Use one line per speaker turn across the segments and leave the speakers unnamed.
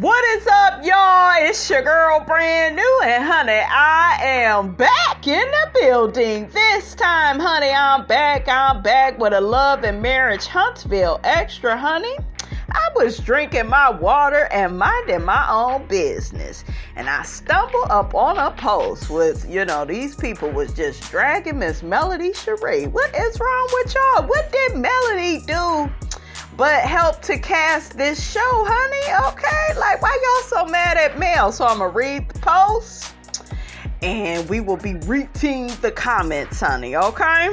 What is up, y'all? It's your girl, Brand New, and honey, I am back in the building. This time, honey, I'm back with a Love and Marriage Huntsville extra, honey. I was drinking my water and minding my own business, and I stumbled up on a post with, these people was just dragging Miss Melody Sheree. What is wrong with y'all? What did Melody do but help to cast this show, honey? Okay, like, why y'all so mad at Mel? So I'm gonna read the post and we will be reading the comments, honey, okay?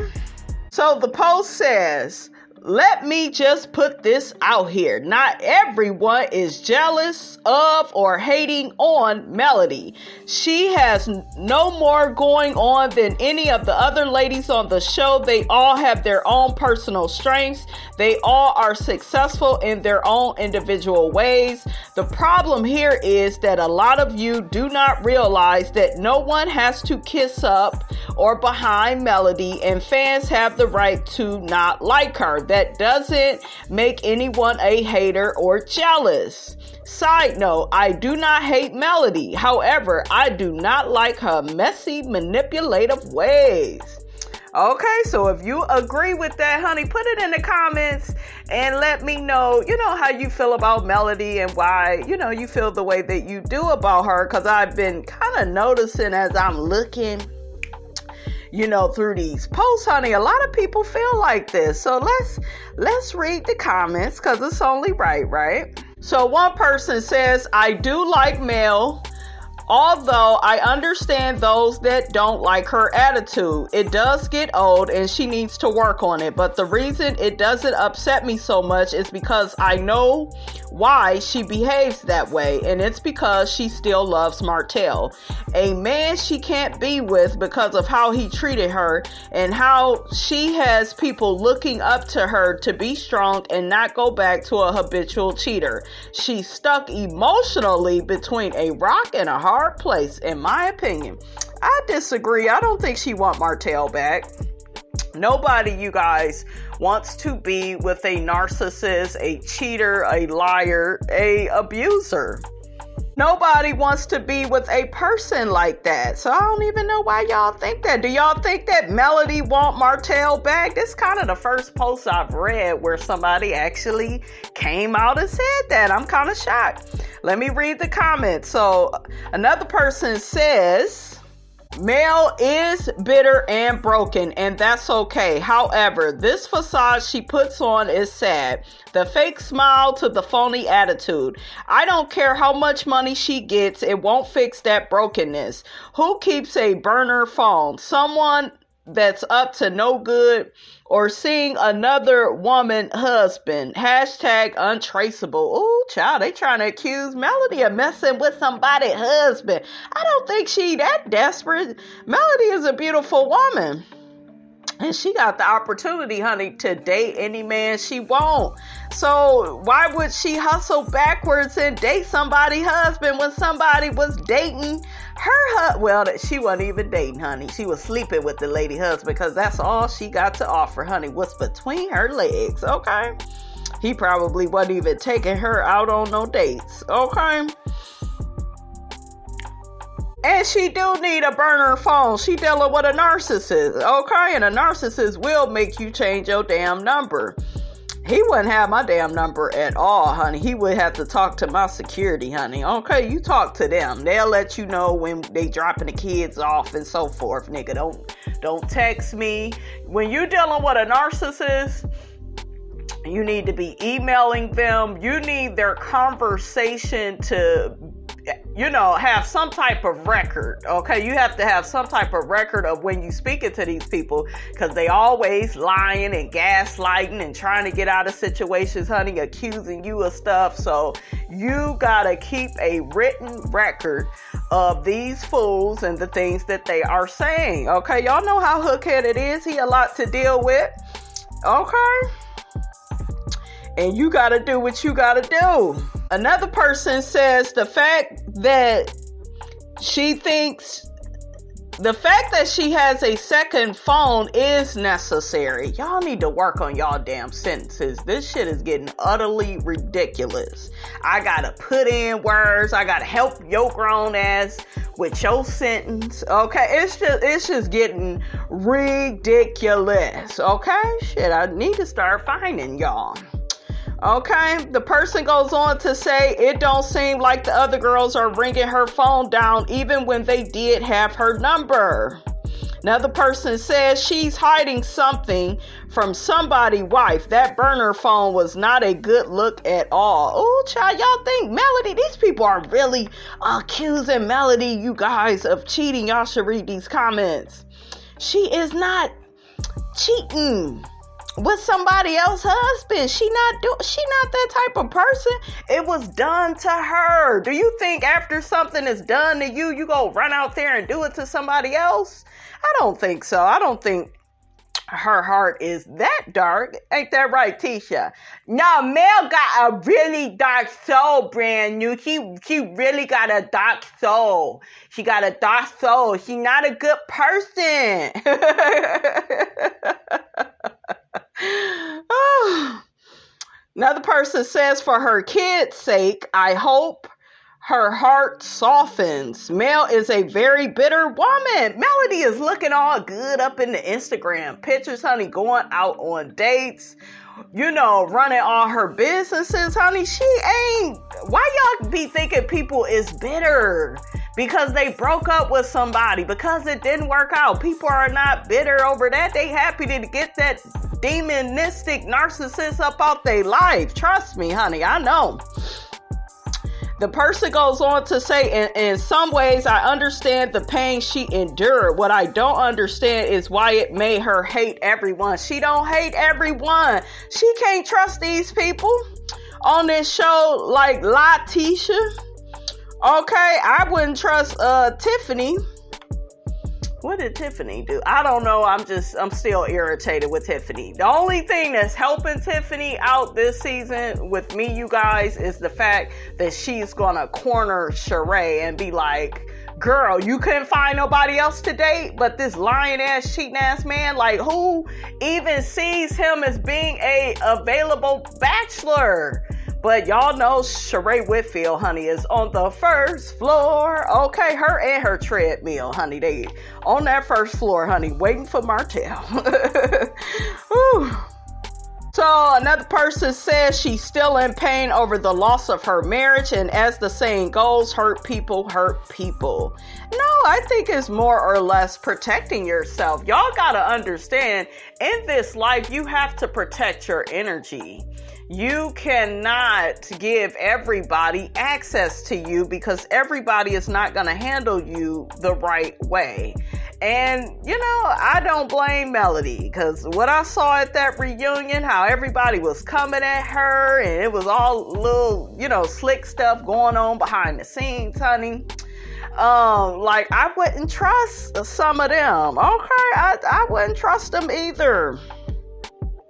So the post says, let me just put this out here. Not everyone is jealous of or hating on Melody. She has no more going on than any of the other ladies on the show. They all have their own personal strengths. They all are successful in their own individual ways. The problem here is that a lot of you do not realize that no one has to kiss up or behind Melody, and fans have the right to not like her. That doesn't make anyone a hater or jealous. Side note, I do not hate Melody. However, I do not like her messy, manipulative ways. Okay, so if you agree with that, honey, put it in the comments and let me know, how you feel about Melody and why, you feel the way that you do about her. Because I've been kind of noticing as I'm looking, through these posts, honey, a lot of people feel like this. So let's read the comments because it's only right? So one person says, I do like Mel, although I understand those that don't like her attitude. It does get old and she needs to work on it. But the reason it doesn't upset me so much is because I know why she behaves that way. And it's because she still loves Martell, a man she can't be with because of how he treated her and how she has people looking up to her to be strong and not go back to a habitual cheater. She's stuck emotionally between a rock and a hard place, in my opinion. I disagree. I don't think she wants Martell back. Nobody, you guys, wants to be with a narcissist, a cheater, a liar, a abuser. Nobody wants to be with a person like that. So I don't even know why y'all think that. Do y'all think that Melody want Martell back? This is kind of the first post I've read where somebody actually came out and said that. I'm kind of shocked. Let me read the comments. So another person says, Mel is bitter and broken, and that's okay. However, this facade she puts on is sad. The fake smile to the phony attitude. I don't care how much money she gets, it won't fix that brokenness. Who keeps a burner phone? Someone that's up to no good, or seeing another woman husband. Hashtag untraceable. Ooh, child, they trying to accuse Melody of messing with somebody's husband. I don't think she that desperate. Melody is a beautiful woman. And she got the opportunity, honey, to date any man she wants. So why would she hustle backwards and date somebody's husband when somebody was dating her? Well, she wasn't even dating, honey. She was sleeping with the lady husband because that's all she got to offer, honey. What's between her legs, okay? He probably wasn't even taking her out on no dates, okay? And she do need a burner phone. She dealing with a narcissist, okay? And a narcissist will make you change your damn number. He wouldn't have my damn number at all, honey. He would have to talk to my security, honey. Okay, you talk to them. They'll let you know when they dropping the kids off and so forth, nigga. Don't text me. When you dealing with a narcissist, you need to be emailing them. You need their conversation to, have some type of record, okay? You have to have some type of record of when you speaking to these people because they always lying and gaslighting and trying to get out of situations, honey, accusing you of stuff. So you gotta keep a written record of these fools and the things that they are saying, okay? Y'all know how hookhead it is. He a lot to deal with, okay? And you gotta do what you gotta do. Another person says the fact that she thinks The fact that she has a second phone is necessary. Y'all need to work on y'all damn sentences. This shit is getting utterly ridiculous. I gotta put in words. I gotta help your grown ass with your sentence. Okay, it's just getting ridiculous. Okay, shit, I need to start finding y'all. Okay, the person goes on to say it don't seem like the other girls are ringing her phone down even when they did have her number. Another person says she's hiding something from somebody's wife. That burner phone was not a good look at all. Oh, child, y'all think Melody, these people are really accusing Melody, you guys, of cheating. Y'all should read these comments. She is not cheating with somebody else's husband. She not that type of person. It was done to her. Do you think after something is done to you, you go run out there and do it to somebody else? I don't think so. I don't think her heart is that dark. Ain't that right, Tisha? No, Mel got a really dark soul, brand new. She really got a dark soul. She got a dark soul. She's not a good person. Oh. Another person says, for her kids' sake, I hope her heart softens. Mel is a very bitter woman. Melody is looking all good up in the Instagram pictures, honey, going out on dates, running all her businesses, honey. She ain't. Why y'all be thinking people is bitter? Because they broke up with somebody, because it didn't work out. People are not bitter over that. They happy to get that demonistic narcissist up out their life. Trust me, honey, I know. The person goes on to say, in some ways, I understand the pain she endured. What I don't understand is why it made her hate everyone. She don't hate everyone. She can't trust these people on this show like Latisha. Okay, I wouldn't trust Tiffany. What did Tiffany do? I don't know. I'm still irritated with Tiffany. The only thing that's helping Tiffany out this season with me, you guys, is the fact that she's gonna corner Sheree and be like, girl, you couldn't find nobody else to date but this lying ass, cheating ass man? Like, who even sees him as being a available bachelor? But y'all know Sheree Whitfield, honey, is on the first floor. Okay, her and her treadmill, honey, they on that first floor, honey, waiting for Martell. So another person says she's still in pain over the loss of her marriage. And as the saying goes, hurt people hurt people. No, I think it's more or less protecting yourself. Y'all got to understand, in this life, you have to protect your energy. You cannot give everybody access to you because everybody is not going to handle you the right way. And, I don't blame Melody, because what I saw at that reunion, how everybody was coming at her and it was all little, slick stuff going on behind the scenes, honey. I wouldn't trust some of them. Okay, I wouldn't trust them either.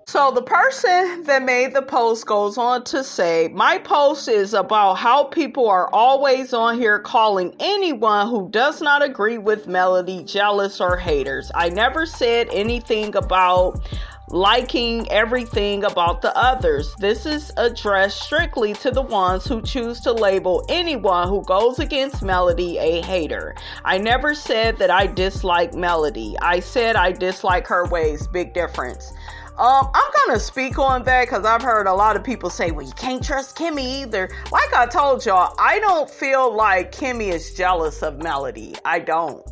So the person that made the post goes on to say, my post is about how people are always on here calling anyone who does not agree with Melody jealous or haters. I never said anything about liking everything about the others. This is addressed strictly to the ones who choose to label anyone who goes against Melody a hater. I never said that I dislike Melody. I said I dislike her ways. Big difference. I'm going to speak on that because I've heard a lot of people say, well, you can't trust Kimmy either. Like I told y'all, I don't feel like Kimmy is jealous of Melody. I don't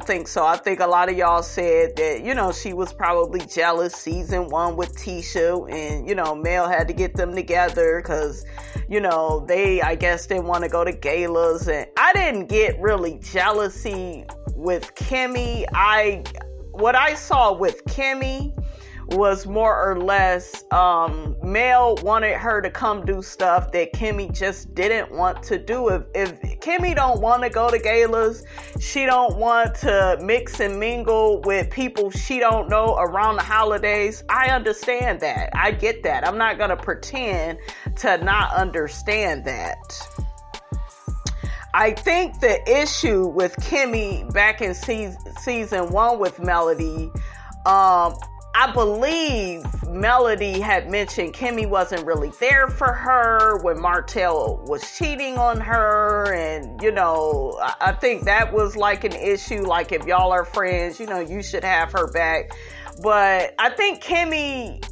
think so. I think a lot of y'all said that, she was probably jealous season 1 with Tisha and, Mel had to get them together because, they, I guess, didn't want to go to galas. And I didn't get really jealousy with Kimmy. What I saw with Kimmy was more or less Mel wanted her to come do stuff that Kimmy just didn't want to do. If Kimmy don't want to go to galas, she don't want to mix and mingle with people she don't know around the holidays. I understand that. I get that. I'm not going to pretend to not understand that. I think the issue with Kimmy back in season 1 with Melody, I believe Melody had mentioned Kimmy wasn't really there for her when Martell was cheating on her. And, I think that was like an issue. Like, if y'all are friends, you should have her back. But I think Kimmy,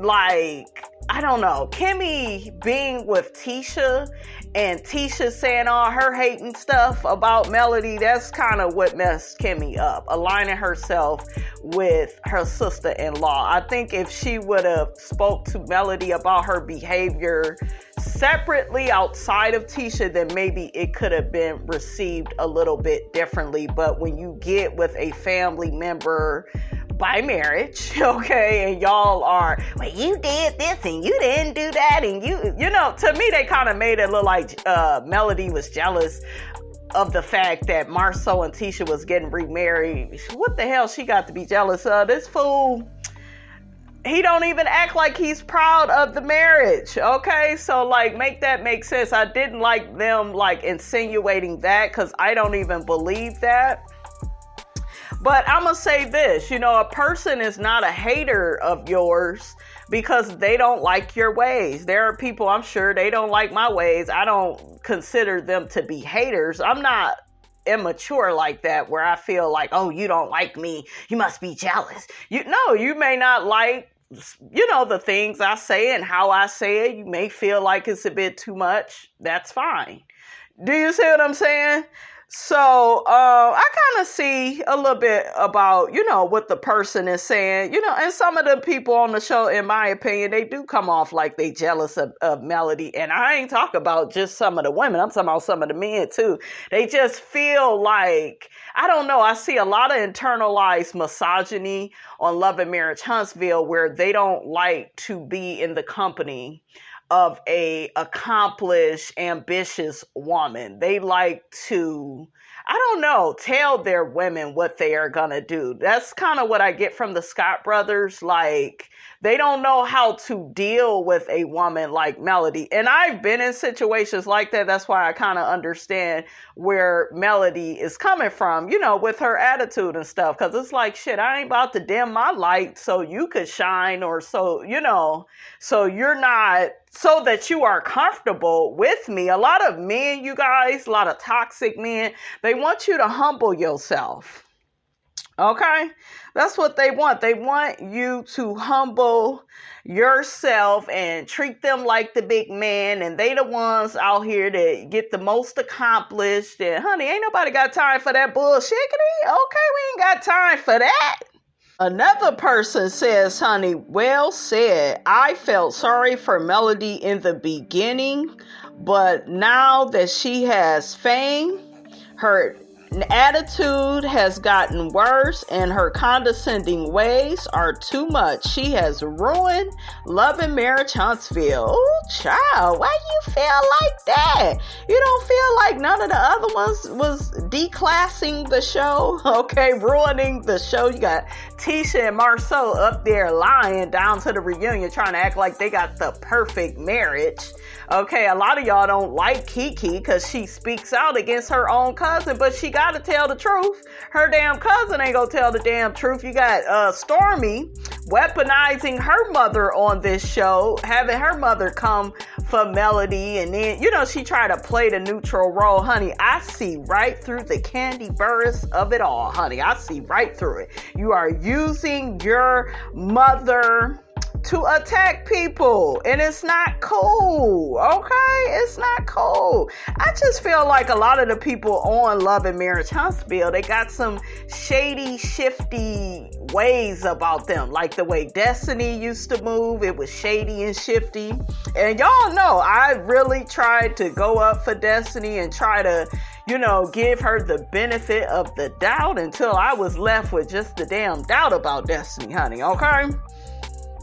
I don't know, Kimmy being with Tisha and Tisha saying all her hating stuff about Melody, that's kind of what messed Kimmy up, aligning herself with her sister-in-law. I think if she would have spoke to Melody about her behavior separately outside of Tisha, then maybe it could have been received a little bit differently. But when you get with a family member by marriage, okay, and y'all are, well, you did this and you didn't do that, and to me they kind of made it look like Melody was jealous of the fact that Marceau and Tisha was getting remarried. What the hell she got to be jealous of? This fool, he don't even act like he's proud of the marriage, okay? So, make that make sense. I didn't like them, insinuating that, because I don't even believe that. But I'm going to say this, a person is not a hater of yours because they don't like your ways. There are people, I'm sure, they don't like my ways. I don't consider them to be haters. I'm not immature like that where I feel like, oh, you don't like me, you must be jealous. You may not like, the things I say and how I say it. You may feel like it's a bit too much. That's fine. Do you see what I'm saying? So, I kind of see a little bit about, what the person is saying, and some of the people on the show, in my opinion, they do come off like they jealous of Melody. And I ain't talking about just some of the women. I'm talking about some of the men too. They just feel like, I don't know. I see a lot of internalized misogyny on Love and Marriage Huntsville, where they don't like to be in the company of a accomplished, ambitious woman. They like to, I don't know, tell their women what they are gonna do. That's kind of what I get from the Scott brothers. They don't know how to deal with a woman like Melody. And I've been in situations like that. That's why I kind of understand where Melody is coming from, with her attitude and stuff. Because it's like, shit, I ain't about to dim my light so you could shine, or so you're not, so that you are comfortable with me. A lot of men, you guys, a lot of toxic men, they want you to humble yourself. Okay? That's what they want. They want you to humble yourself and treat them like the big man. And they the ones out here that get the most accomplished. And honey, ain't nobody got time for that bullshit. Okay, we ain't got time for that. Another person says, honey, well said. I felt sorry for Melody in the beginning, but now that she has fame, her attitude has gotten worse and her condescending ways are too much. She has ruined Love and Marriage Huntsville. Oh, child, why you feel like that? You don't feel like none of the other ones was declassing the show? Okay, ruining the show. You got Tisha and Marceau up there lying down to the reunion trying to act like they got the perfect marriage. Okay, a lot of y'all don't like Kiki because she speaks out against her own cousin, but she got to tell the truth. Her damn cousin ain't gonna tell the damn truth. You got Stormy weaponizing her mother on this show, having her mother come for Melody, and then, she tried to play the neutral role. Honey, I see right through the candy burrs of it all, honey. I see right through it. You are using your mother to attack people, and it's not cool. Okay, it's not cool. I just feel like a lot of the people on Love and Marriage Huntsville, they got some shady, shifty ways about them, like the way Destiny used to move. It was shady and shifty, and y'all know I really tried to go up for Destiny and try to give her the benefit of the doubt until I was left with just the damn doubt about Destiny, honey. Okay.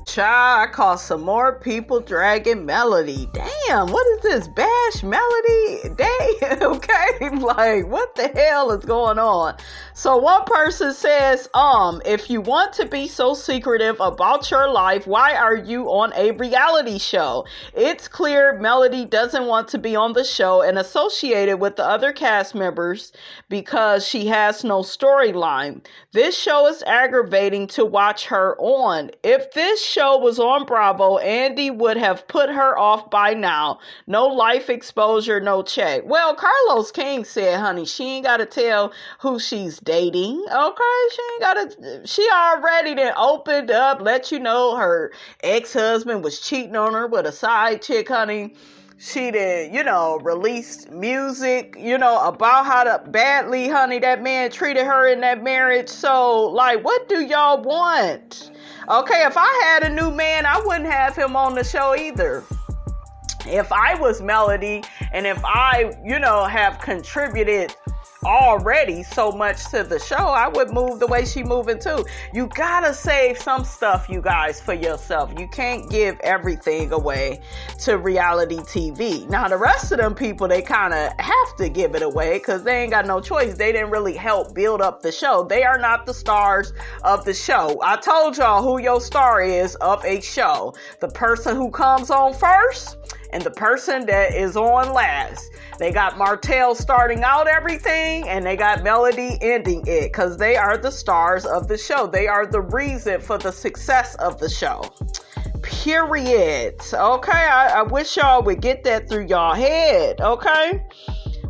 Child, I caught some more people dragging Melody. Damn, what is this? Bash Melody Day? Okay, what the hell is going on? So one person says, if you want to be so secretive about your life, why are you on a reality show? It's clear Melody doesn't want to be on the show and associated with the other cast members because she has no storyline. This show is aggravating to watch her on. If this show was on Bravo, Andy would have put her off by now. No life exposure, no check. Well, Carlos King said, honey, she ain't got to tell who she's dating. Okay, she already done opened up, let you know her ex-husband was cheating on her with a side chick, honey. She did, released music, about how badly, honey, that man treated her in that marriage. So, what do y'all want? Okay, if I had a new man, I wouldn't have him on the show either. If I was Melody and if I, have contributed already so much to the show, I would move the way she moving too. You gotta save some stuff, you guys, for yourself. You can't give everything away to reality TV. Now, the rest of them people, they kind of have to give it away because they ain't got no choice. They didn't really help build up the show. They are not the stars of the show. I told y'all who your star is of a show. The person who comes on first and the person that is on last. They got Martell starting out everything, and they got Melody ending it, because they are the stars of the show. They are the reason for the success of the show. Period. Okay, I wish y'all would get that through y'all head, okay?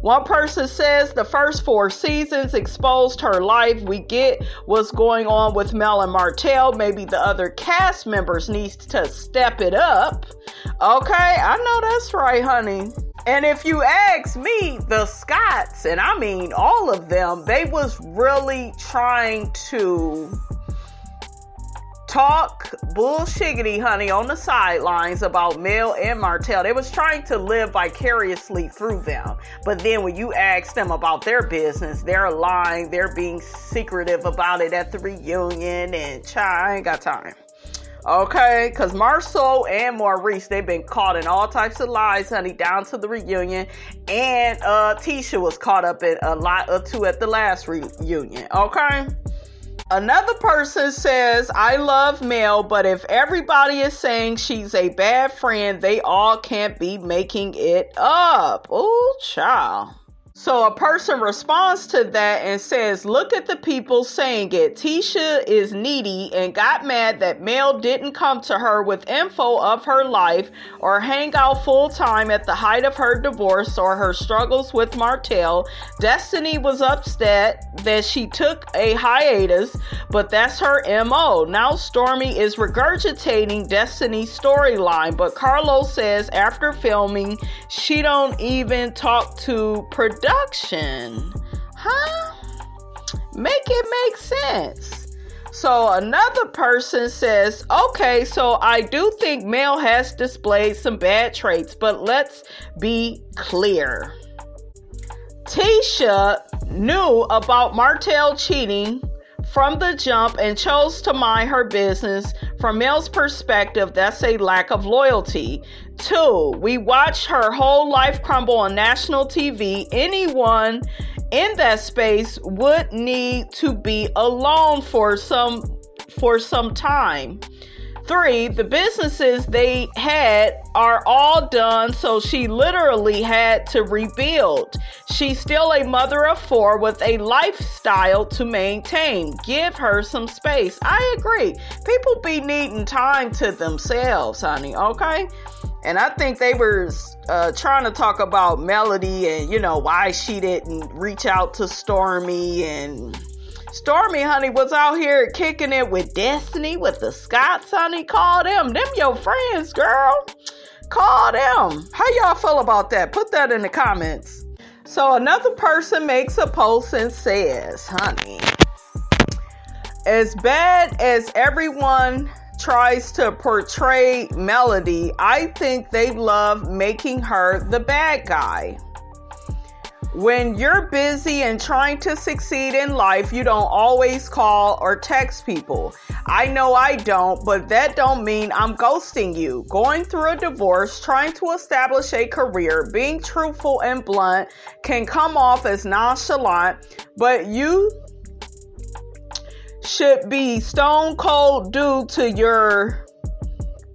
One person says the first 4 seasons exposed her life. We get what's going on with Mel and Martell. Maybe the other cast members need to step it up. Okay, I know that's right, honey. And if you ask me, the Scotts, and I mean all of them, they was really trying to talk bullshiggity, honey, on the sidelines about Mel and Martell. They was trying to live vicariously through them. But then when you ask them about their business, they're lying. They're being secretive about it at the reunion. And I ain't got time. Okay, because Marceau and Maurice, they've been caught in all types of lies, honey, down to the reunion. And Tisha was caught up in a lot or two at the last reunion. Okay. Another person says, I love Mel, but if everybody is saying she's a bad friend, they all can't be making it up. Ooh, child. So a person responds to that and says, look at the people saying it. Tisha is needy and got mad that Mel didn't come to her with info of her life or hang out full time at the height of her divorce or her struggles with Martell. Destiny was upset that she took a hiatus, but that's her MO. Now Stormy is regurgitating Destiny's storyline, but Carlos says after filming, she don't even talk to production. Huh? Make it make sense. So another person says, okay, so I do think Mel has displayed some bad traits, but let's be clear. Tisha knew about Martell cheating from the jump and chose to mind her business. From Mel's perspective, that's a lack of loyalty. 2, we watched her whole life crumble on national TV. Anyone in that space would need to be alone for some time. 3, the businesses they had are all done, so she literally had to rebuild. She's still a mother of 4 with a lifestyle to maintain. Give her some space. I agree. People be needing time to themselves, honey, okay? And I think they were trying to talk about Melody and, why she didn't reach out to Stormy. And Stormy, honey, was out here kicking it with Destiny, with the Scotts, honey. Call them. Them your friends, girl. Call them. How y'all feel about that? Put that in the comments. So another person makes a post and says, honey, as bad as everyone tries to portray Melody, I think they love making her the bad guy. When you're busy and trying to succeed in life, you don't always call or text people. I know I don't, but that don't mean I'm ghosting you. Going through a divorce, trying to establish a career, being truthful and blunt can come off as nonchalant, but you should be stone cold due to your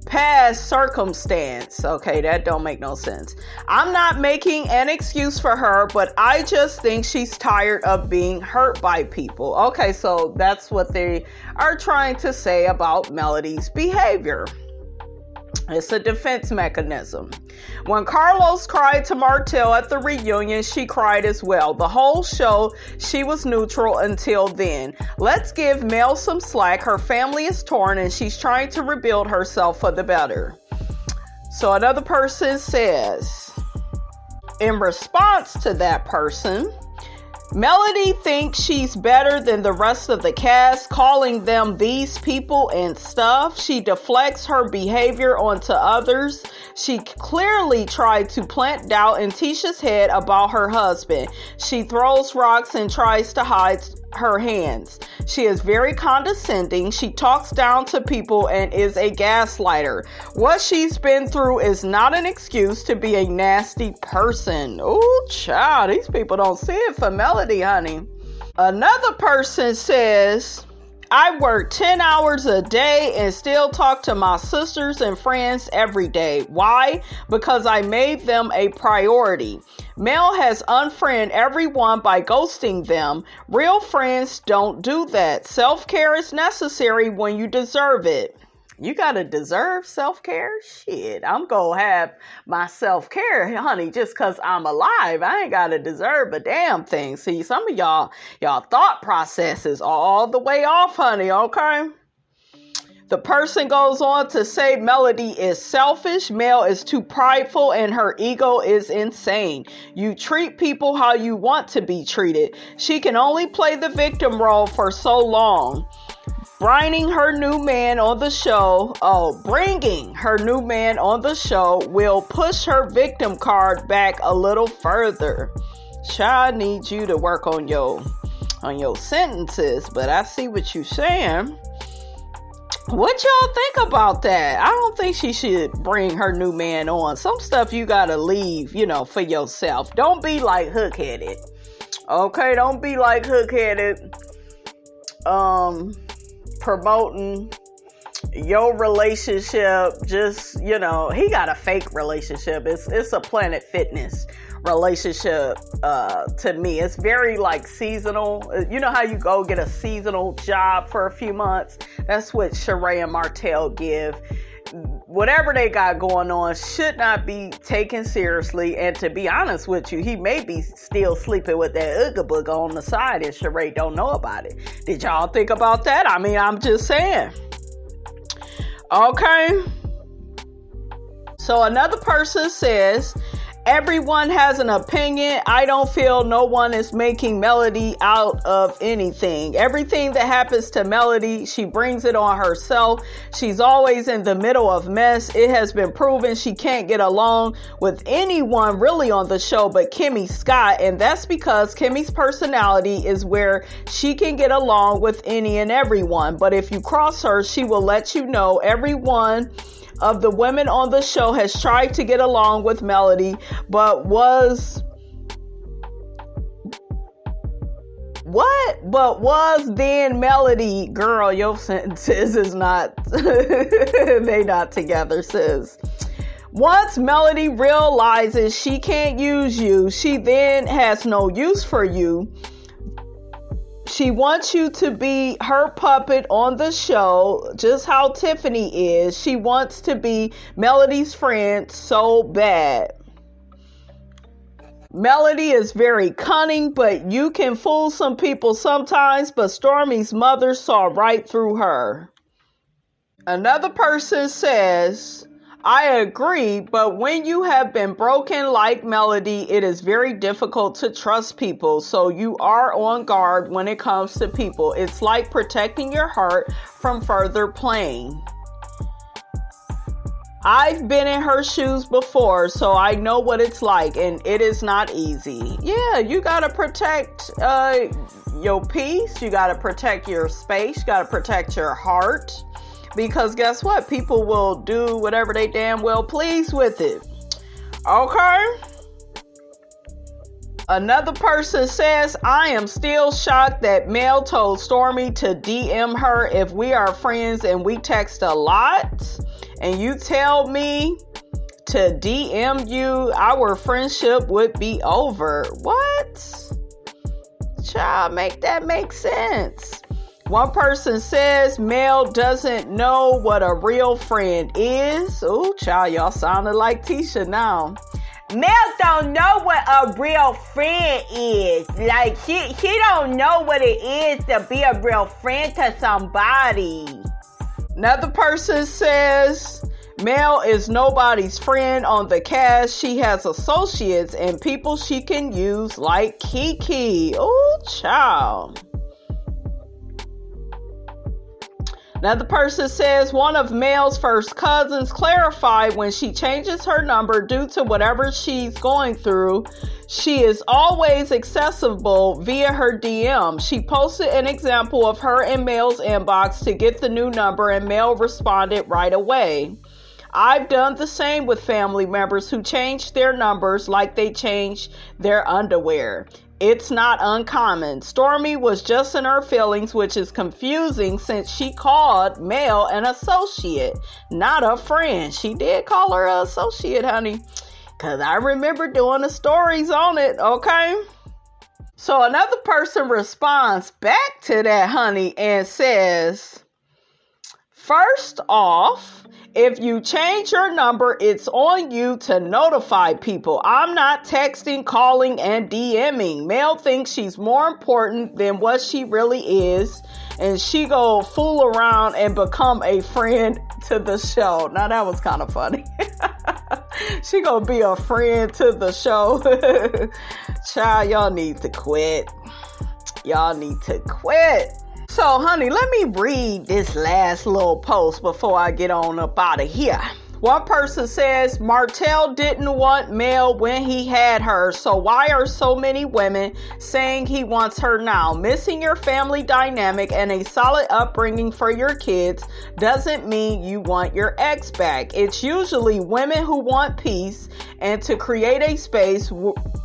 past circumstance. Okay, that don't make no sense. I'm not making an excuse for her, but I just think she's tired of being hurt by people. Okay, so that's what they are trying to say about Melody's behavior. It's a defense mechanism. When Carlos cried to Martell at the reunion, she cried as well. The whole show, she was neutral until then. Let's give Mel some slack. Her family is torn and she's trying to rebuild herself for the better. So another person says, in response to that person, Melody thinks she's better than the rest of the cast, calling them these people and stuff. She deflects her behavior onto others. She clearly tried to plant doubt in Tisha's head about her husband. She throws rocks and tries to hide her hands. She is very condescending. She talks down to people and is a gaslighter. What she's been through is not an excuse to be a nasty person. Ooh, child, these people don't see it for Melody, honey. Another person says, I work 10 hours a day and still talk to my sisters and friends every day. Why? Because I made them a priority. Mel has unfriended everyone by ghosting them. Real friends don't do that. Self-care is necessary when you deserve it. You gotta deserve self-care? Shit, I'm gonna have my self-care, honey, just cause I'm alive. I ain't gotta deserve a damn thing. See, some of y'all thought processes are all the way off, honey, okay? The person goes on to say Melody is selfish, Mel is too prideful, and her ego is insane. You treat people how you want to be treated. She can only play the victim role for so long. Bringing her new man on the show will push her victim card back a little further. Child, need you to work on your sentences, but I see what you're saying. What y'all think about that? I don't think she should bring her new man on. Some stuff you gotta leave, for yourself. Don't be like hook-headed. Okay, don't be like hook-headed. Promoting your relationship. Just, he got a fake relationship. It's a Planet Fitness relationship to me. It's very like seasonal. You know how you go get a seasonal job for a few months? That's what Sheree and Martell give. Whatever they got going on should not be taken seriously. And to be honest with you, he may be still sleeping with that Ooga Booga on the side and Sheree don't know about it. Did y'all think about that? I mean, I'm just saying. Okay. So another person says, everyone has an opinion. I don't feel no one is making Melody out of anything. Everything that happens to Melody, she brings it on herself. She's always in the middle of mess. It has been proven she can't get along with anyone really on the show but Kimmy Scott, and that's because Kimmy's personality is where she can get along with any and everyone. But if you cross her, she will let you know. Everyone of the women on the show has tried to get along with Melody, but was then Melody. Girl, your sentences is not, they not together, sis. Once Melody realizes she can't use you, she then has no use for you. She wants you to be her puppet on the show, just how Tiffany is. She wants to be Melody's friend so bad. Melody is very cunning, but you can fool some people sometimes, but Stormy's mother saw right through her. Another person says, I agree, but when you have been broken like Melody, it is very difficult to trust people. So you are on guard when it comes to people. It's like protecting your heart from further pain. I've been in her shoes before, so I know what it's like, and it is not easy. Yeah, you gotta protect your peace. You gotta protect your space. You gotta protect your heart. Because guess what? People will do whatever they damn well please with it. Okay? Another person says, I am still shocked that Mel told Stormy to DM her if we are friends and we text a lot. And you tell me to DM you, our friendship would be over. What? Child, make that make sense. One person says Mel doesn't know what a real friend is. Ooh, child, y'all sounded like Tisha now.
Mel don't know what a real friend is. Like, she don't know what it is to be a real friend to somebody.
Another person says Mel is nobody's friend on the cast. She has associates and people she can use like Kiki. Ooh, child. Another person says one of Mel's first cousins clarified when she changes her number due to whatever she's going through, she is always accessible via her DM. She posted an example of her in Mel's inbox to get the new number and Mel responded right away. I've done the same with family members who change their numbers like they change their underwear. It's not uncommon. Stormy was just in her feelings, which is confusing since she called Mel an associate, not a friend. She did call her an associate, honey, because I remember doing the stories on it, okay? So another person responds back to that, honey, and says, first off, if you change your number, it's on you to notify people. I'm not texting, calling, and DMing. Mel thinks she's more important than what she really is, and she go fool around and become a friend to the show. Now, that was kind of funny. She gonna be a friend to the show. Child, y'all need to quit. Y'all need to quit. So, honey, let me read this last little post before I get on up out of here. One person says, Martell didn't want Mel when he had her, so why are so many women saying he wants her now? Missing your family dynamic and a solid upbringing for your kids doesn't mean you want your ex back. It's usually women who want peace and to create a space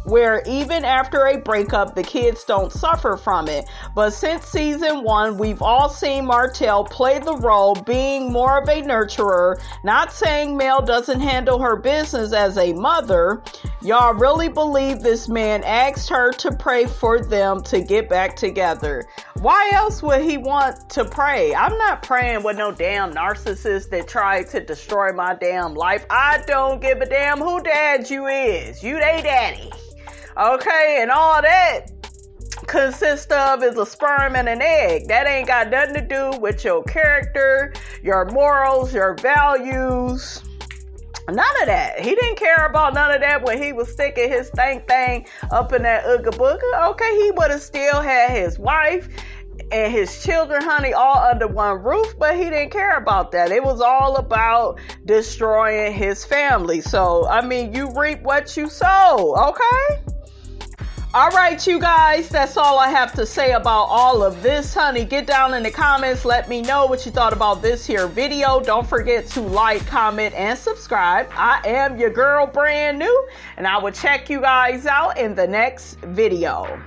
where even after a breakup, the kids don't suffer from it. But since season 1, we've all seen Martell play the role being more of a nurturer, not saying Mel doesn't handle her business as a mother. Y'all really believe this man asked her to pray for them to get back together? Why else would he want to pray? I'm not praying with no damn narcissist that tried to destroy my damn life. I don't give a damn who dad you is. You they daddy. Okay, and all that consists of is a sperm and an egg. That ain't got nothing to do with your character, your morals, your values. None of that. He didn't care about none of that when he was sticking his thing up in that Ooga Booga. Okay, he would have still had his wife and his children, honey, all under one roof, but he didn't care about that. It was all about destroying his family. So, I mean, you reap what you sow, okay? All right, you guys, that's all I have to say about all of this, honey. Get down in the comments. Let me know what you thought about this here video. Don't forget to like, comment, and subscribe. I am your girl, brand new, and I will check you guys out in the next video.